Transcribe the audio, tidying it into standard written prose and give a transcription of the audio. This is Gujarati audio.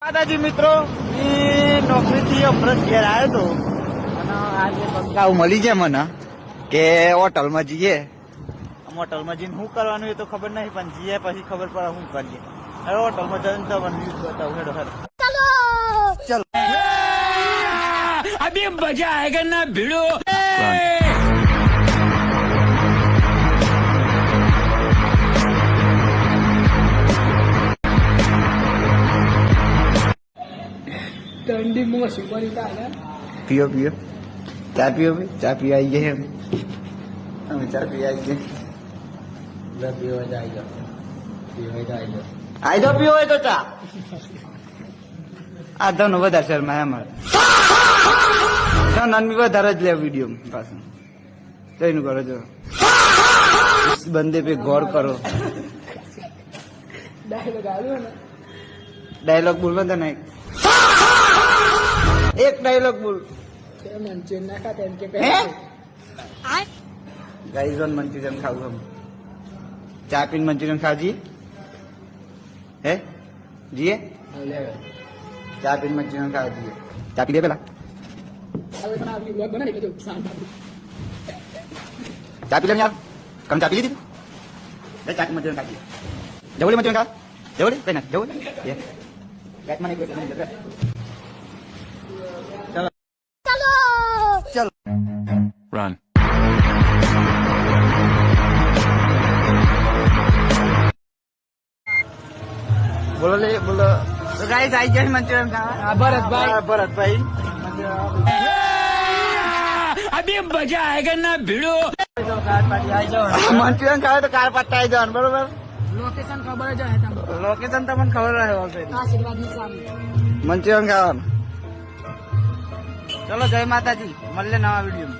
દાદાજી મિત્રો નોકરીથી અમૃત ઘેર આવ્યો હતો અને આજે બંકાવ મળી જાય મને કે હોટલમાં જઈએ. હોટલમાં જઈને શું કરવાનું એ તો ખબર નહીં, પણ જઈએ પછી ખબર પડે શું કરીએ. હવે હોટલમાં જઈને તમને બતાવું. હેડો હેડો ચલો. अभी मजा आएगा ना भिड़ो. ठंडी मौसम बड़ी का है. पियो पियो चા पियो भाई. ચા પીવા આવી ગયા અમે ચા પીવા આવી ગયા. पीओ जाएगा આઈ દો પીવો હોય તો ચા. આ ધનો વધારે શર્મા અમારે નાની વધારે જ લે વિડીયો પાછું કઈ કરો છો. બંદે પે ગौर કરો. डायलॉग आलू ना. ડાયલોગ બોલવા તો નહીં. એક ડાયલોગ બોલ. मंचूरियन ना खाते हैं હે ગાઈઝ ઓન મંચુરિયન ખાવું હમ. ચા પીને મંચુરિયન ખાવ જીએ. હે જીએ ચા પીને મંચુરિયન ખાવ જીએ. ચા પી દે પેલા. अरे बना अभी ब्लॉग बना नहीं तो शाम ચા પી લે યાર. કમ ચા પી લીધી લે. ચા પી મંચુરિયન ખાવી. જવળી મંચુરિયન ખાવ. જવળી કઈ ના જવળી યે ગાઈસ મને કોઈ નહીં જરા. ચલો Run. બોલો લે બોલો. તો ગાઈસ આઈ જાય મંચુરિયન ખાવા. ભરતભાઈ अभी मजा आएगा ना भिड़ो. મંચુરિયન ખાવે તો કાર પાટા આવી જવાનું બરોબર. लोकेशन खबर जो है तब લોકેશન તમને ખબર રહે ઓલરેડી. आशीर्वाद में सामने મંચુરિયન ખાવાનું. ચલો જય માતાજી. મળીએ નવા વિડીયો.